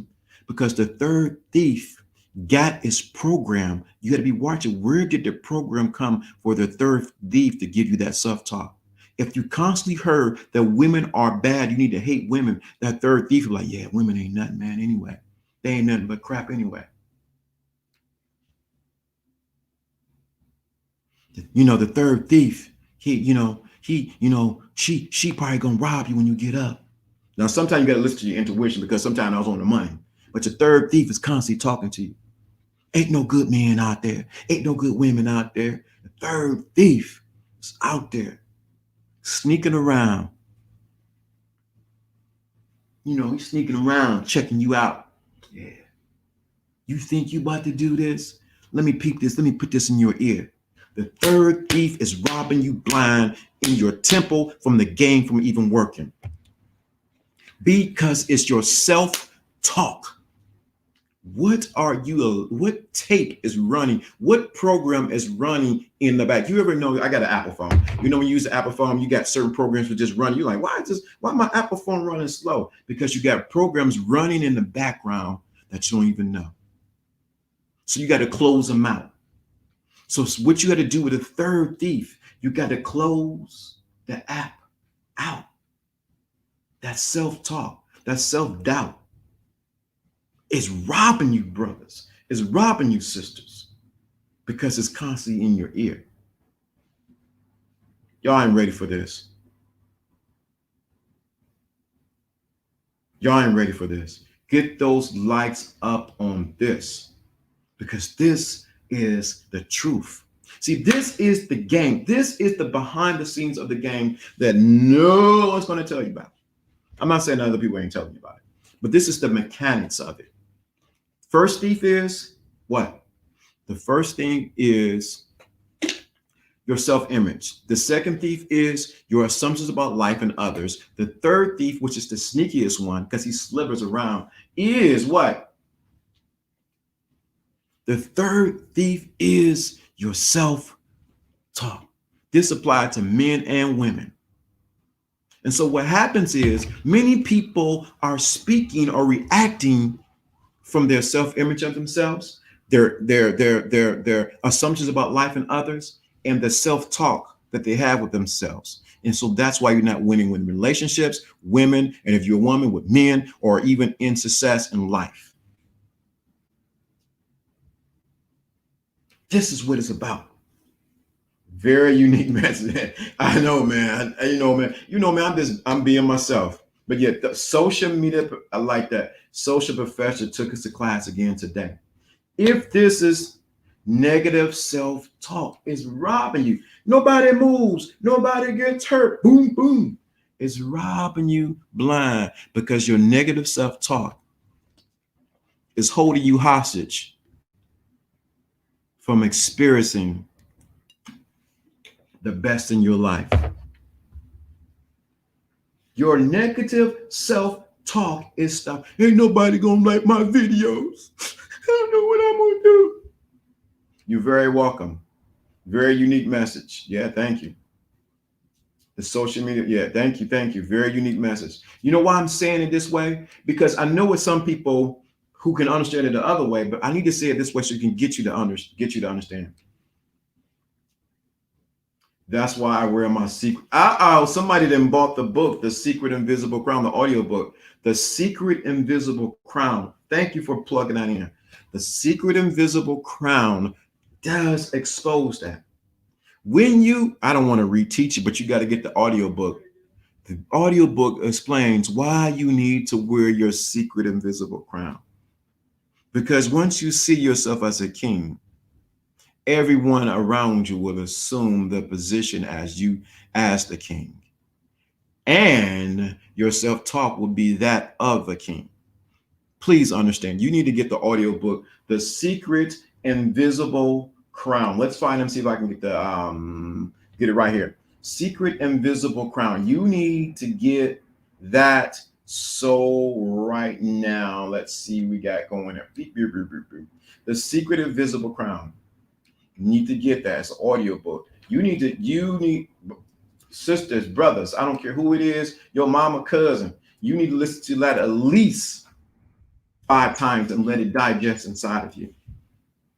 because the third thief got his program. You gotta be watching where did the program come for the third thief to give you that self-talk. If you constantly heard that women are bad, you need to hate women, that third thief is like, yeah, women ain't nothing, man, anyway. They ain't nothing but crap anyway. The third thief, she probably gonna rob you when you get up. Now, sometimes you gotta listen to your intuition because sometimes I was on the money. But your third thief is constantly talking to you. Ain't no good men out there. Ain't no good women out there. The third thief is out there sneaking around. He's sneaking around, checking you out. Yeah. You think you about to do this? Let me peep this. Let me put this in your ear. The third thief is robbing you blind in your temple from the game from even working. Because it's your self-talk. What tape is running? What program is running in the back? You ever know, I got an Apple phone. When you use the Apple phone, you got certain programs that just run. You're like, why my Apple phone running slow? Because you got programs running in the background that you don't even know. So you got to close them out. So what you got to do with a third thief, you got to close the app out. That self-talk, that self-doubt is robbing you, brothers. It's robbing you, sisters, because it's constantly in your ear. Y'all ain't ready for this. Y'all ain't ready for this. Get those likes up on this, because this is the truth. See, this is the game. This is the behind the scenes of the game that no one's going to tell you about. I'm not saying other people ain't telling you about it, but this is the mechanics of it. First thief is what? The first thing is your self-image. The second thief is your assumptions about life and others. The third thief, which is the sneakiest one because he slithers around, is what? The third thief is your self-talk. This applies to men and women. And so what happens is many people are speaking or reacting from their self-image of themselves, their assumptions about life and others, and the self-talk that they have with themselves. And so that's why you're not winning with relationships, women, and if you're a woman, with men, or even in success in life. This is what it's about. Very unique message. I know, man. I'm being myself. But yet the social media, I like that. Social professor took us to class again today. If this is negative self-talk, is robbing you. Nobody moves. Nobody gets hurt. Boom, boom. It's robbing you blind because your negative self-talk is holding you hostage from experiencing the best in your life. Your negative self-talk is stuff. Ain't nobody gonna like my videos. I don't know what I'm gonna do. You're very welcome. Very unique message. Yeah, thank you. The social media, yeah, thank you. Very unique message. You know why I'm saying it this way? Because I know it's some people who can understand it the other way, but I need to say it this way so it can get you to understand. That's why I wear my secret. Somebody then bought the book, The Secret Invisible Crown, the audio book, The Secret Invisible Crown. Thank you for plugging that in. The Secret Invisible Crown does expose that. I don't want to reteach it, but you got to get the audio book. The audio book explains why you need to wear your secret invisible crown. Because once you see yourself as a king, everyone around you will assume the position as the king. And your self-talk will be that of a king. Please understand, you need to get the audio book, The Secret Invisible Crown. Let's find them, see if I can get it right here. Secret Invisible Crown. You need to get that. So right now, let's see, we got going there. The Secret Invisible Crown. You need to get that. It's an audio book. You need sisters, brothers, I don't care who it is, your mama, cousin. You need to listen to that at least 5 times and let it digest inside of you.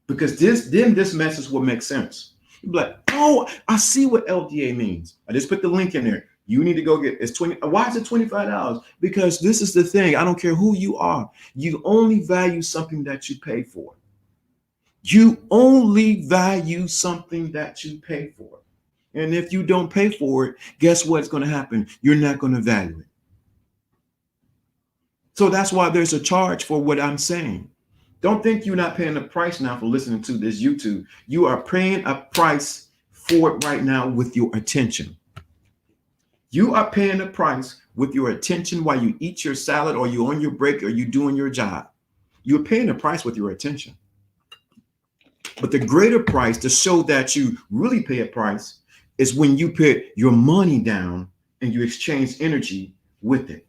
Because this message will make sense. You'll be like, oh, I see what LDA means. I just put the link in there. You need to go get it's 20. Why is it $25? Because this is the thing. I don't care who you are. You only value something that you pay for. You only value something that you pay for. And if you don't pay for it, guess what's going to happen? You're not going to value it. So that's why there's a charge for what I'm saying. Don't think you're not paying a price now for listening to this YouTube. You are paying a price for it right now with your attention. You are paying a price with your attention while you eat your salad or you're on your break or you're doing your job. You're paying a price with your attention. But the greater price to show that you really pay a price is when you put your money down and you exchange energy with it.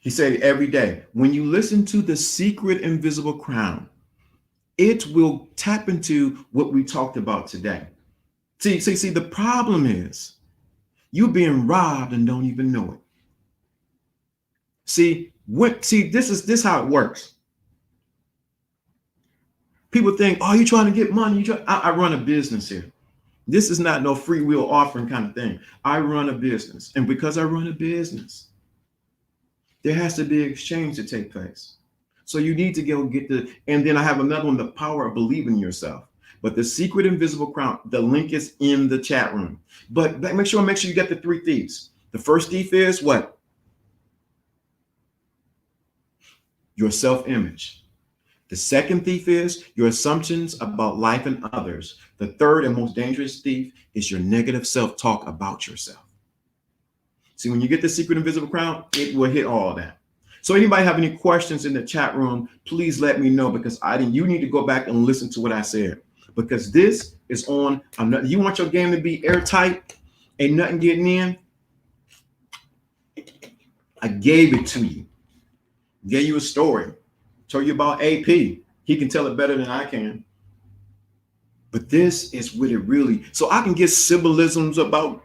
He said every day, when you listen to The Secret Invisible Crown, it will tap into what we talked about today. See, the problem is you're being robbed and don't even know it. This is how it works. People think, oh, you're trying to get money. I run a business here. This is not no free will offering kind of thing. I run a business. And because I run a business, there has to be an exchange to take place. So you need to go get and then I have another one, the power of believing in yourself. But The Secret Invisible Crown, the link is in the chat room. But make sure you get the 3 thieves. The first thief is what? your self-image. The second thief is your assumptions about life and others. The third and most dangerous thief is your negative self-talk about yourself. See, when you get the secret invisible crown, it will hit all that. So anybody have any questions in the chat room, please let me know, because you need to go back and listen to what I said, because this is on. You want your game to be airtight, ain't nothing getting in. I gave it to you. Gave you a story. Told you about AP. He can tell it better than I can. But this is what it really. So I can get symbolisms about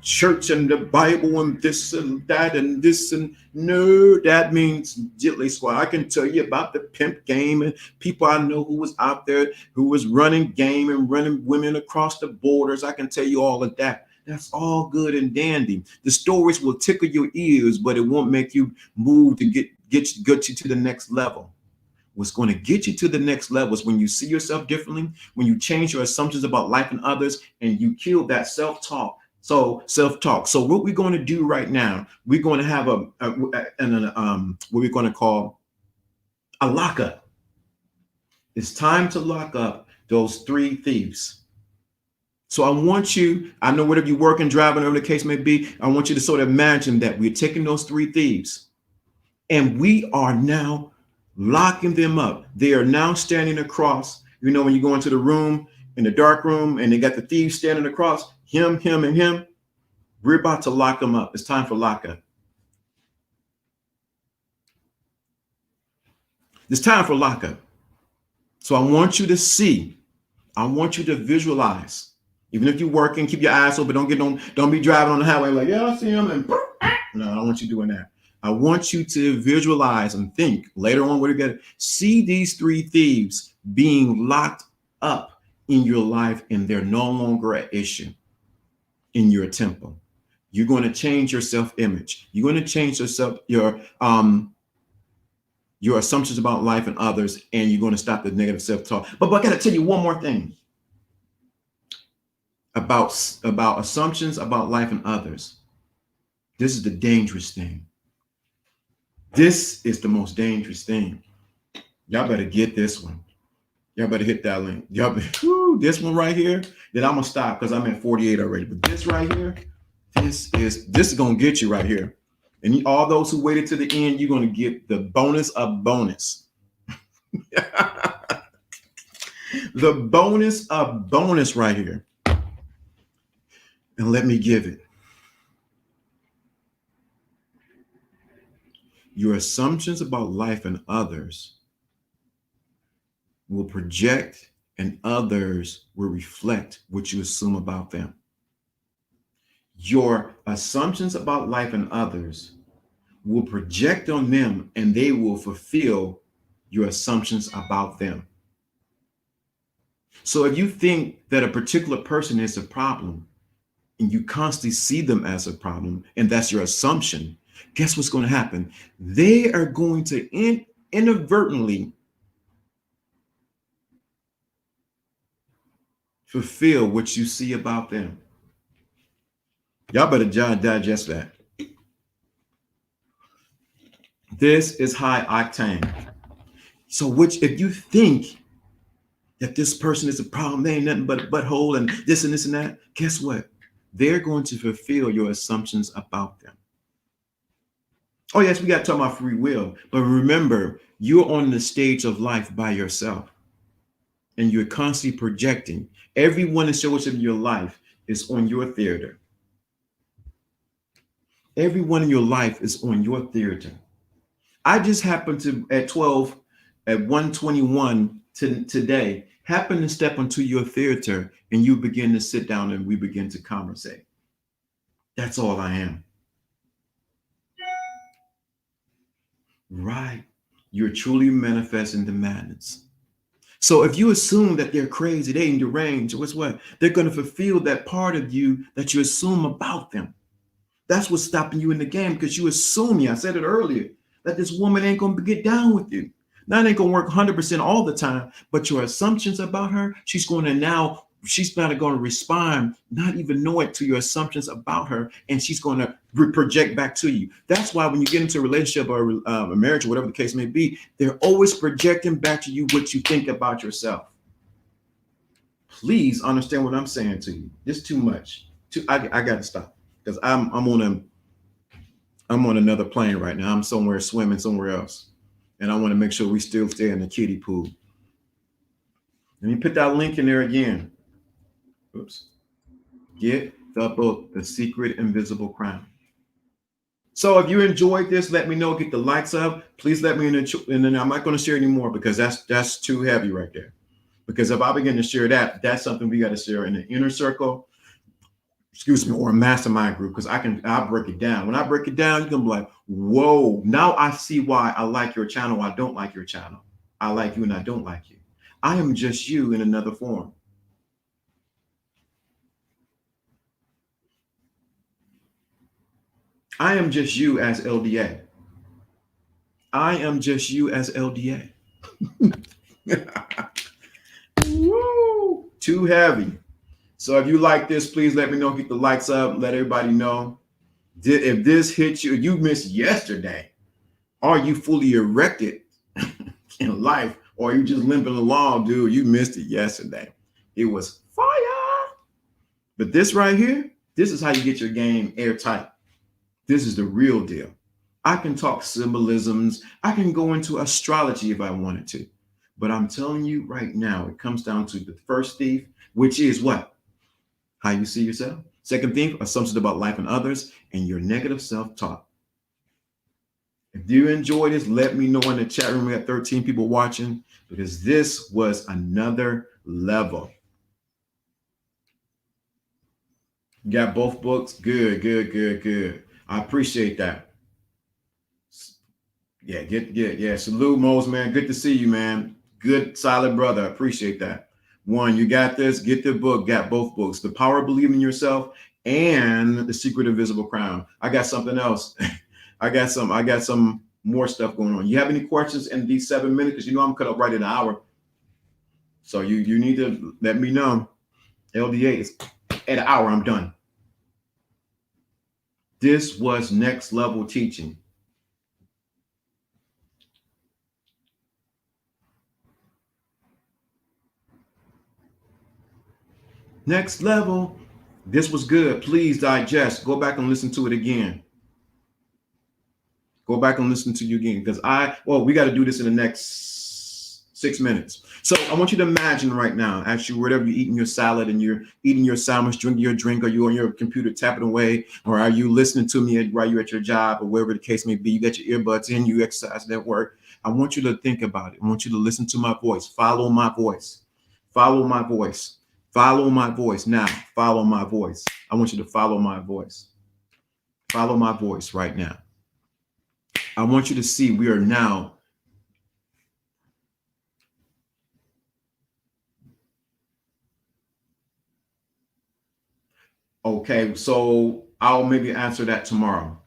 church and the Bible and this and that and this, and no, that means diddly squat. I can tell you about the pimp game and people I know who was out there who was running game and running women across the borders. I can tell you all of that. That's all good and dandy. The stories will tickle your ears, but it won't make you move to get you to the next level. What's going to get you to the next level is when you see yourself differently, when you change your assumptions about life and others, and you kill that self-talk. So self-talk. So what we're going to do right now, we're going to have what we're going to call a lockup. It's time to lock up those three thieves. So I want you, I know whatever you're working, driving, whatever the case may be, I want you to sort of imagine that we're taking those three thieves and we are now locking them up. They are now standing across. You know, when you go into the room, in the dark room, and they got the thieves standing across, him, and him. We're about to lock them up. It's time for lockup. It's time for lockup. So I want you to see. I want you to visualize. Even if you're working, keep your eyes open. Don't be driving on the highway like, yeah, I see him. And no, I don't want you doing that. I want you to visualize and think later on where you get it. See these three thieves being locked up in your life, and they're no longer an issue in your temple. You're going to change your self-image. You're going to change your assumptions about life and others, and you're going to stop the negative self-talk. But I got to tell you one more thing about assumptions about life and others. This is the dangerous thing. This is the most dangerous thing. Y'all better get this one. Y'all better hit that link. Y'all this one right here. Then I'm gonna stop because I'm at 48 already. But this right here, this is gonna get you right here. And all those who waited to the end, you're gonna get the bonus of bonus. The bonus of bonus right here. And let me give it. Your assumptions about life and others will project, and others will reflect what you assume about them. Your assumptions about life and others will project on them, and they will fulfill your assumptions about them. So if you think that a particular person is a problem, and you constantly see them as a problem, and that's your assumption, guess what's going to happen? They are going to inadvertently fulfill what you see about them. Y'all better digest that. This is high octane. So if you think that this person is a problem, they ain't nothing but a butthole and this and that, guess what? They're going to fulfill your assumptions about them. Oh, yes, we got to talk about free will. But remember, you're on the stage of life by yourself. And you're constantly projecting. Everyone that shows up in your life is on your theater. Everyone in your life is on your theater. I just happened to, at 1:21 today, happen to step onto your theater, and you begin to sit down and we begin to conversate. That's all I am. Right. You're truly manifesting the madness. So if you assume that they're crazy, they ain't deranged, what's what? They're going to fulfill that part of you that you assume about them. That's what's stopping you in the game, because you assume, I said it earlier, that this woman ain't going to get down with you. Now, it ain't going to work 100% all the time, but your assumptions about her, she's going to now she's not going to respond, not even know it, to your assumptions about her, and she's going to project back to you. That's why when you get into a relationship or a marriage or whatever the case may be, they're always projecting back to you what you think about yourself. Please understand what I'm saying to you. It's too much. I got to stop because I'm on another plane right now. I'm somewhere swimming somewhere else, and I want to make sure we still stay in the kiddie pool. Let me put that link in there again. Oops. Get the book, The Secret Invisible Crown. So if you enjoyed this, let me know. Get the likes up. Please let me in, and then I'm not going to share anymore because that's too heavy right there. Because if I begin to share that, that's something we got to share in the inner circle, excuse me, or a mastermind group. Because I'll break it down. When I break it down, you're gonna be like, whoa, now I see why I like your channel. I don't like your channel. I like you and I don't like you. I am just you in another form. I am just you as LDA. I am just you as LDA. Woo! Too heavy. So if you like this, please let me know. Get the likes up. Let everybody know. If this hit you, you missed yesterday. Are you fully erected in life? Or are you just limping along, dude? You missed it yesterday. It was fire. But this right here, this is how you get your game airtight. This is the real deal. I can talk symbolisms. I can go into astrology if I wanted to. But I'm telling you right now, it comes down to the first thief, which is what? How you see yourself. Second thief, assumptions about life and others, and your negative self-talk. If you enjoyed this, let me know in the chat room. We got 13 people watching because this was another level. You got both books? Good, good, good, good. I appreciate that. Yeah, yeah. Salute, Mose, man. Good to see you, man. Good, solid brother. I appreciate that. One, you got this. Get the book. Got both books. The Power of Believing in Yourself and The Secret Invisible Crown. I got something else. I got some more stuff going on. You have any questions in these 7 minutes? Because you know I'm cut up right in an hour. So you need to let me know. LDA is at an hour. I'm done. This was next level teaching. Next level. This was good. Please digest. Go back and listen to it again. Go back and listen to you again because we got to do this in the next 6 minutes. So I want you to imagine right now, actually, whatever you're eating your salad and you're eating your sandwich, drinking your drink, or you're on your computer tapping away, or are you listening to me while you're at your job or wherever the case may be, you got your earbuds in, you exercise at work. I want you to think about it. I want you to listen to my voice. Follow my voice. Follow my voice. Follow my voice. Now, follow my voice. I want you to follow my voice. Follow my voice right now. I want you to see we are now okay. So I'll maybe answer that tomorrow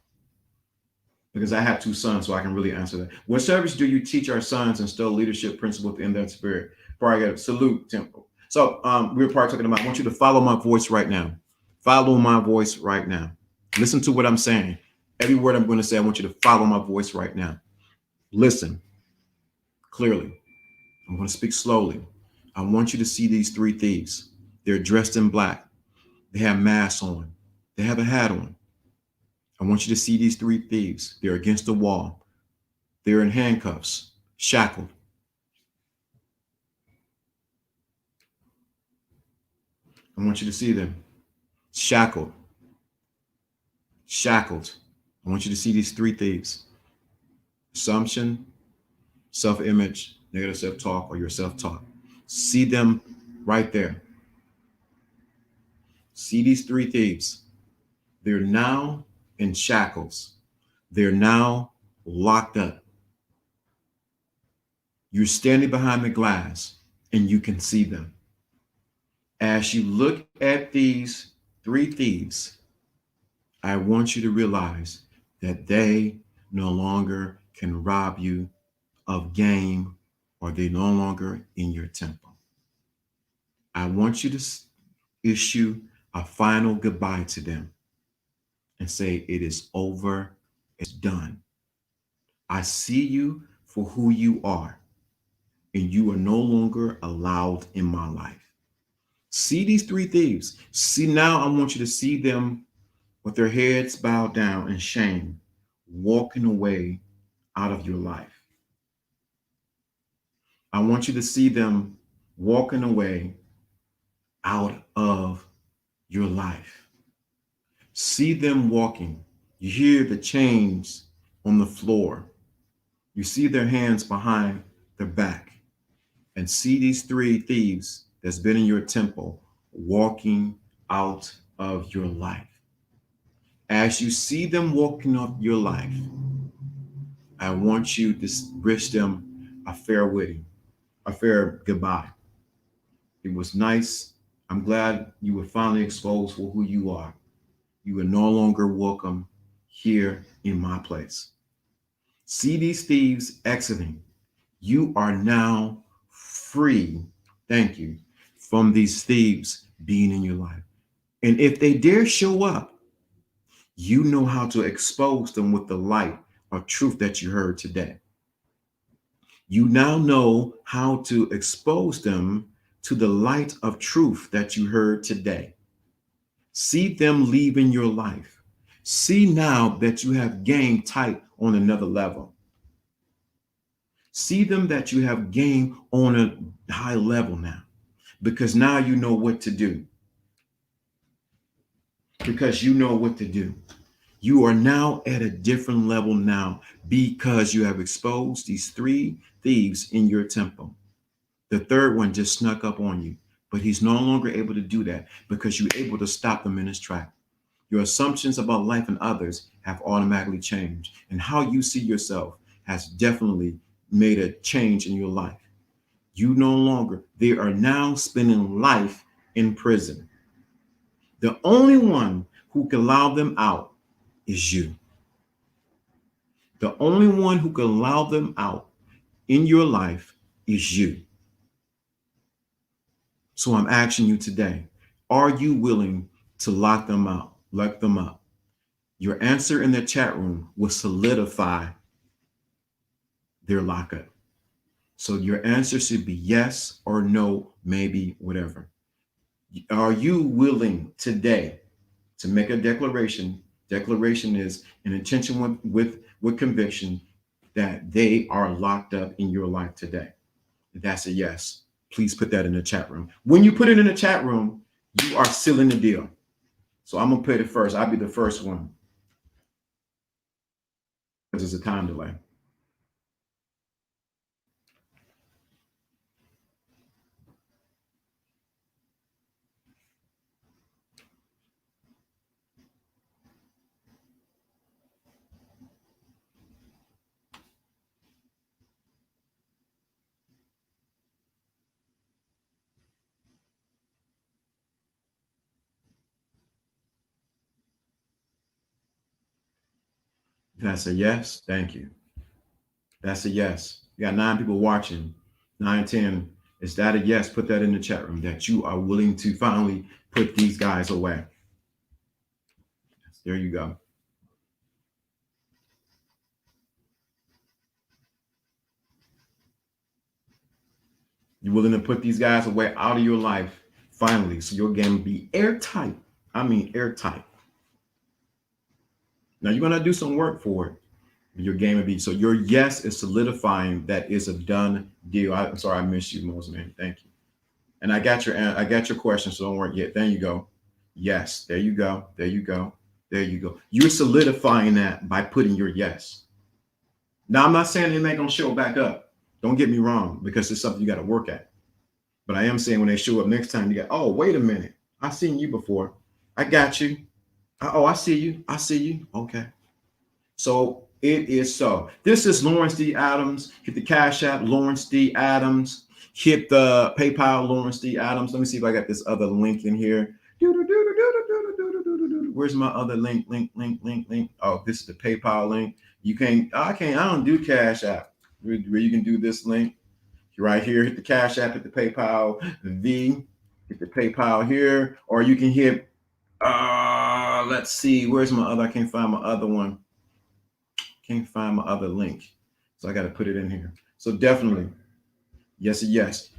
because I have 2 sons, so I can really answer that. What service do you teach our sons instill leadership principles in their spirit? Before I get salute, Temple. So we were probably talking about. I want you to follow my voice right now. Follow my voice right now. Listen to what I'm saying. Every word I'm going to say, I want you to follow my voice right now. Listen clearly. I'm going to speak slowly. I want you to see these 3 thieves. They're dressed in black. They have masks on. They have a hat on. I want you to see these 3 thieves. They're against the wall. They're in handcuffs, shackled. I want you to see them shackled, shackled. I want you to see these 3 thieves. Assumption, self-image, negative self-talk, or your self-talk. See them right there. See these 3 thieves. They're now in shackles. They're now locked up. You're standing behind the glass and you can see them. As you look at these 3 thieves, I want you to realize that they no longer can rob you of game, or they're no longer in your temple. I want you to issue a final goodbye to them and say, it is over, it's done. I see you for who you are, and you are no longer allowed in my life. See these three thieves. See, now I want you to see them with their heads bowed down in shame, walking away out of your life. I want you to see them walking away out of your life. See them walking. You hear the chains on the floor. You see their hands behind their back. And see these three thieves that's been in your temple walking out of your life. As you see them walking off your life, I want you to wish them a fair wedding, a fair goodbye. It was nice. I'm glad you were finally exposed for who you are. You are no longer welcome here in my place. See these thieves exiting. You are now free. Thank you. From these thieves being in your life. And if they dare show up, you know how to expose them with the light of truth that you heard today. You now know how to expose them to the light of truth that you heard today. See them leaving your life. See now that you have gained tight on another level. See them that you have gained on a high level now, because now you know what to do. Because you know what to do. You are now at a different level now because you have exposed these three thieves in your temple. The third one just snuck up on you, but he's no longer able to do that because you're able to stop him in his track. Your assumptions about life and others have automatically changed, and how you see yourself has definitely made a change in your life. You no longer, they are now spending life in prison. The only one who can allow them out is you. The only one who can allow them out in your life is you. So I'm asking you today, are you willing to lock them out, lock them up? Your answer in the chat room will solidify their lockup. So your answer should be yes or no, maybe, whatever. Are you willing today to make a declaration? Declaration is an intention with conviction that they are locked up in your life today. If that's a yes, please put that in the chat room. When you put it in the chat room, you are sealing the deal. So I'm gonna put it first. I'll be the first one because there's a time delay. That's a yes. Thank you. That's a yes. You got 9 people watching. 9, 10. Is that a yes? Put that in the chat room that you are willing to finally put these guys away. There you go. You're willing to put these guys away out of your life finally, so your game be airtight. I mean, airtight. Now you're gonna do some work for it. Your game will be so. Your yes is solidifying that is a done deal. I'm sorry, I missed you, Mosman. Thank you. And I got your question, so don't worry yet. There you go. Yes, there you go. There you go. There you go. You're solidifying that by putting your yes. Now I'm not saying they ain't gonna show back up. Don't get me wrong, because it's something you got to work at. But I am saying when they show up next time, you get, oh, wait a minute. I've seen you before. I got you. Oh, I see you. I see you. Okay. So it is so. This is Lawrence D. Adams. Hit the Cash App, Lawrence D. Adams. Hit the PayPal, Lawrence D. Adams. Let me see if I got this other link in here. Where's my other link? Link. Oh, this is the PayPal link. You can't, I don't do Cash App. Where you can do this link. Right here, hit the Cash App, hit the PayPal, the Hit the PayPal here, or you can hit let's see, where's my other? I can't find my other one. Can't find my other link. So I got to put it in here. So definitely, yes, yes.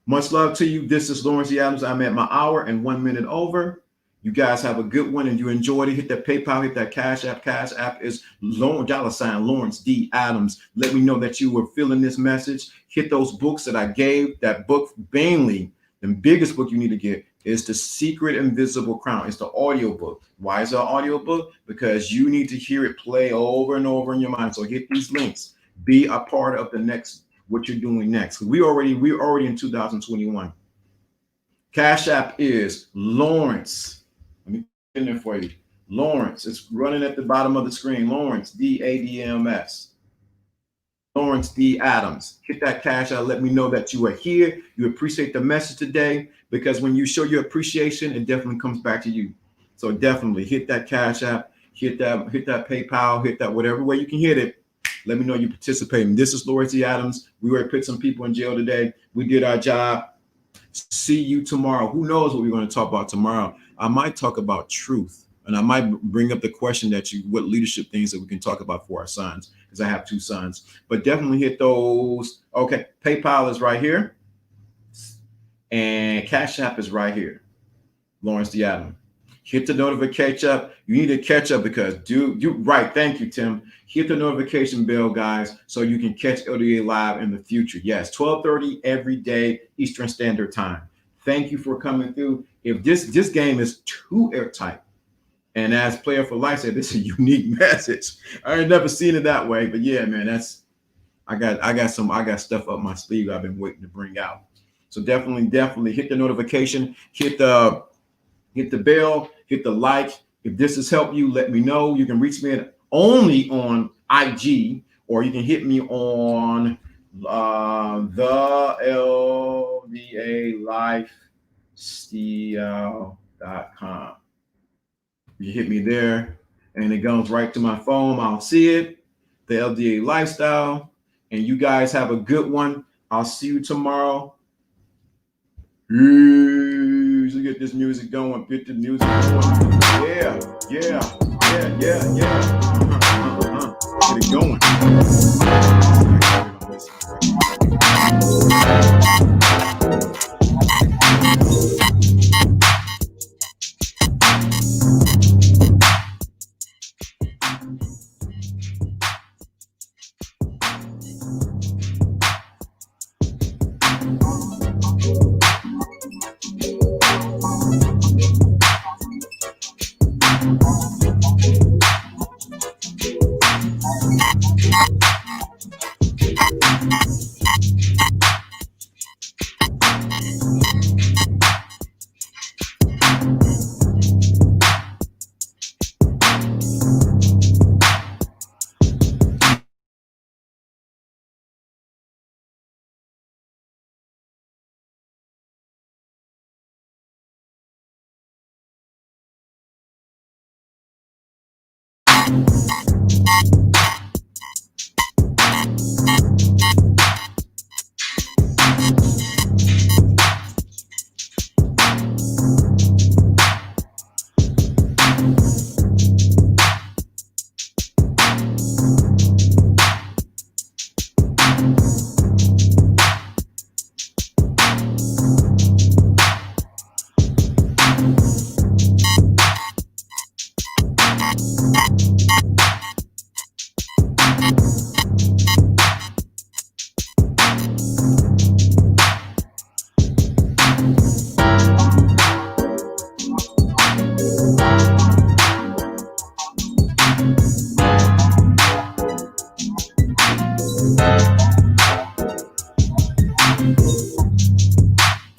Much love to you. This is Lawrence E. Adams. I'm at my hour and 1 minute over. You guys have a good one and you enjoyed it. Hit that PayPal, hit that Cash App. Cash App is Lawrence D. Adams. Let me know that you were feeling this message. Hit those books that I gave. That book, mainly, the biggest book you need to get is The Secret Invisible Crown. It's the audio book. Why is it an audio book? Because you need to hear it play over and over in your mind. So hit these links. Be a part of the next, what you're doing next. We're already in 2021. Cash App is Lawrence. Let me put it in there for you. Lawrence. It's running at the bottom of the screen. Lawrence, DADMS. Lawrence D. Adams. Hit that cash out. Let me know that you are here. You appreciate the message today, because when you show your appreciation, it definitely comes back to you. So definitely hit that cash app, hit that PayPal, hit that whatever way you can hit it. Let me know you participating. This is Lawrence D. Adams. We were put some people in jail today. We did our job. See you tomorrow. Who knows what we're going to talk about tomorrow? I might talk about truth, and I might bring up the question that what leadership things that we can talk about for our sons, because I have 2 sons. But definitely hit those. Okay, PayPal is right here, and Cash App is right here. Lawrence D. Adams. Hit the notification. You need to catch up, because right. Thank you, Tim. Hit the notification bell, guys, so you can catch LDA live in the future. Yes, 12:30 every day Eastern Standard Time. Thank you for coming through. If this game is too airtight, and as Player for Life said, this is a unique message. I ain't never seen it that way, but yeah, man, I got stuff up my sleeve I've been waiting to bring out. So definitely hit the notification, hit the bell, hit the like. If this has helped you, let me know. You can reach me only on IG, or you can hit me on the LDA Lifestyle.com. You hit me there, and it goes right to my phone. I'll see it, the LDA Lifestyle. And you guys have a good one. I'll see you tomorrow. Peace. Get this music going. Get the music going. Yeah. Get it going.